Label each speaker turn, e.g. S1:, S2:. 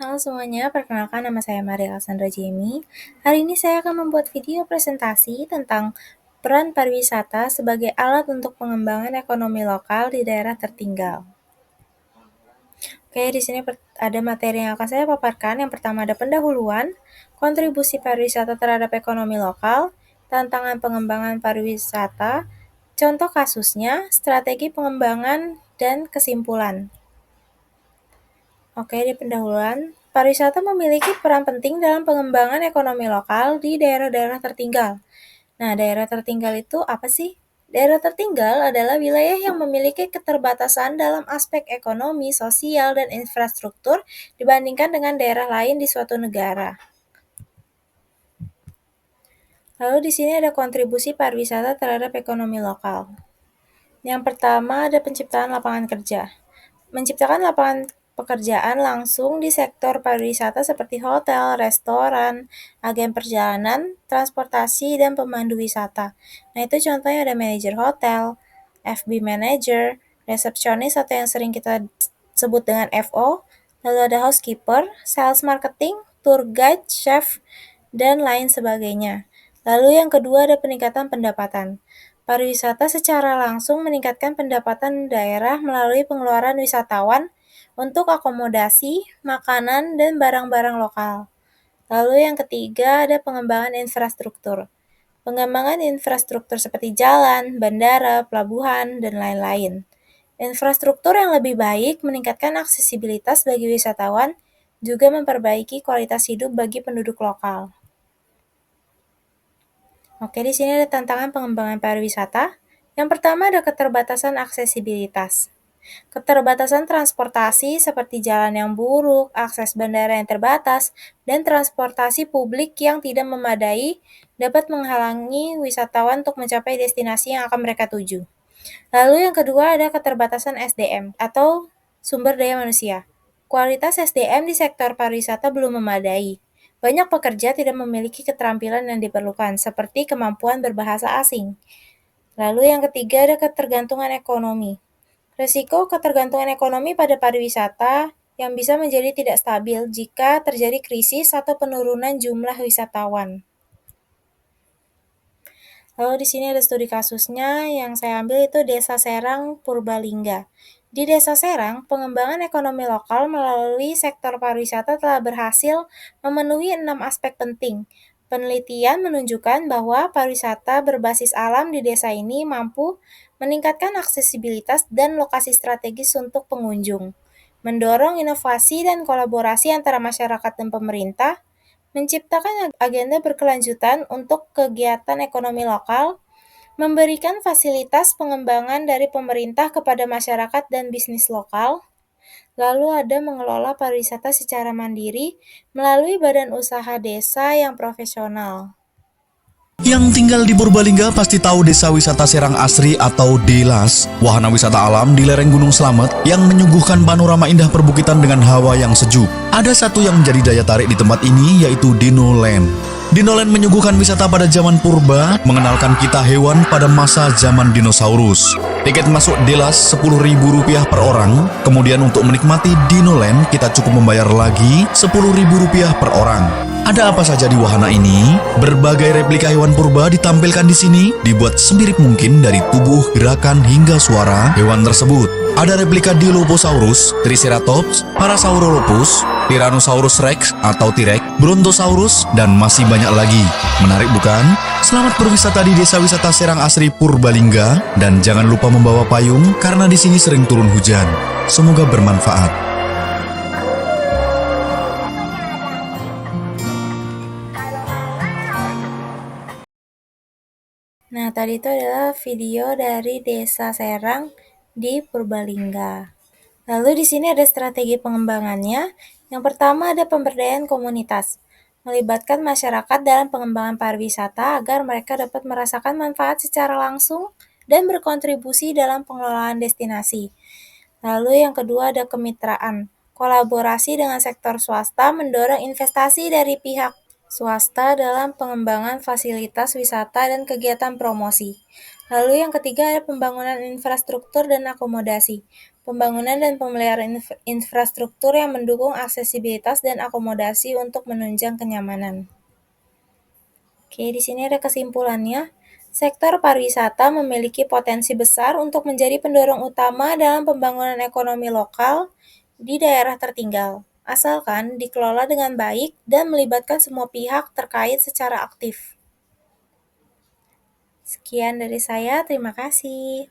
S1: Halo semuanya, perkenalkan nama saya Maria Cassandra Jamie. Hari ini saya akan membuat video presentasi tentang peran pariwisata sebagai alat untuk pengembangan ekonomi lokal di daerah tertinggal. Oke, di sini ada materi yang akan saya paparkan. Yang pertama ada pendahuluan, kontribusi pariwisata terhadap ekonomi lokal, tantangan pengembangan pariwisata, contoh kasusnya, strategi pengembangan, dan kesimpulan. Oke, di pendahuluan, pariwisata memiliki peran penting dalam pengembangan ekonomi lokal di daerah-daerah tertinggal. Nah, daerah tertinggal itu apa sih? Daerah tertinggal adalah wilayah yang memiliki keterbatasan dalam aspek ekonomi, sosial, dan infrastruktur dibandingkan dengan daerah lain di suatu negara. Lalu di sini ada kontribusi pariwisata terhadap ekonomi lokal. Yang pertama ada penciptaan lapangan kerja. Menciptakan lapangan pekerjaan langsung di sektor pariwisata seperti hotel, restoran, agen perjalanan, transportasi, dan pemandu wisata. Nah, itu contohnya ada manajer hotel, F&B manager, resepsionis atau yang sering kita sebut dengan FO, lalu ada housekeeper, sales marketing, tour guide, chef, dan lain sebagainya. Lalu yang kedua ada peningkatan pendapatan. Pariwisata secara langsung meningkatkan pendapatan daerah melalui pengeluaran wisatawan untuk akomodasi, makanan, dan barang-barang lokal. Lalu yang ketiga ada pengembangan infrastruktur. Pengembangan infrastruktur seperti jalan, bandara, pelabuhan, dan lain-lain. Infrastruktur yang lebih baik meningkatkan aksesibilitas bagi wisatawan, juga memperbaiki kualitas hidup bagi penduduk lokal. Oke, di sini ada tantangan pengembangan pariwisata. Yang pertama ada keterbatasan aksesibilitas. Keterbatasan transportasi seperti jalan yang buruk, akses bandara yang terbatas, dan transportasi publik yang tidak memadai dapat menghalangi wisatawan untuk mencapai destinasi yang akan mereka tuju. Lalu yang kedua ada keterbatasan SDM atau sumber daya manusia. Kualitas SDM di sektor pariwisata belum memadai. Banyak pekerja tidak memiliki keterampilan yang diperlukan, seperti kemampuan berbahasa asing. Lalu yang ketiga ada ketergantungan ekonomi. Risiko ketergantungan ekonomi pada pariwisata yang bisa menjadi tidak stabil jika terjadi krisis atau penurunan jumlah wisatawan. Lalu di sini ada studi kasusnya yang saya ambil itu Desa Serang Purbalingga. Di Desa Serang, pengembangan ekonomi lokal melalui sektor pariwisata telah berhasil memenuhi 6 aspek penting. Penelitian menunjukkan bahwa pariwisata berbasis alam di desa ini mampu meningkatkan aksesibilitas dan lokasi strategis untuk pengunjung, mendorong inovasi dan kolaborasi antara masyarakat dan pemerintah, menciptakan agenda berkelanjutan untuk kegiatan ekonomi lokal, memberikan fasilitas pengembangan dari pemerintah kepada masyarakat dan bisnis lokal, lalu ada mengelola pariwisata secara mandiri melalui badan usaha desa yang profesional.
S2: Yang tinggal di Purbalingga pasti tahu Desa Wisata Serang Asri atau DELAS, wahana wisata alam di lereng Gunung Slamet yang menyuguhkan panorama indah perbukitan dengan hawa yang sejuk. Ada satu yang menjadi daya tarik di tempat ini yaitu Dinoland. Dinoland menyuguhkan wisata pada zaman purba, mengenalkan kita hewan pada masa zaman dinosaurus. Tiket masuk DELAS Rp10.000 per orang, kemudian untuk menikmati Dinoland kita cukup membayar lagi Rp10.000 per orang. Ada apa saja di wahana ini? Berbagai replika hewan purba ditampilkan di sini, dibuat semirip mungkin dari tubuh, gerakan, hingga suara hewan tersebut. Ada replika Dilophosaurus, Triceratops, Parasaurolophus, Tyrannosaurus Rex atau T-Rex, Brontosaurus, dan masih banyak lagi. Menarik bukan? Selamat berwisata di Desa Wisata Serang Asri Purbalingga, dan jangan lupa membawa payung karena di sini sering turun hujan. Semoga bermanfaat.
S1: Nah, tadi itu adalah video dari Desa Serang di Purbalingga. Lalu di sini ada strategi pengembangannya. Yang pertama ada pemberdayaan komunitas. Melibatkan masyarakat dalam pengembangan pariwisata agar mereka dapat merasakan manfaat secara langsung dan berkontribusi dalam pengelolaan destinasi. Lalu yang kedua ada kemitraan. Kolaborasi dengan sektor swasta mendorong investasi dari pihak swasta dalam pengembangan fasilitas wisata dan kegiatan promosi. Lalu yang ketiga ada pembangunan infrastruktur dan akomodasi. Pembangunan dan pemeliharaan infrastruktur yang mendukung aksesibilitas dan akomodasi untuk menunjang kenyamanan. Oke, di sini ada kesimpulannya. Sektor pariwisata memiliki potensi besar untuk menjadi pendorong utama dalam pembangunan ekonomi lokal di daerah tertinggal, asalkan dikelola dengan baik dan melibatkan semua pihak terkait secara aktif. Sekian dari saya, terima kasih.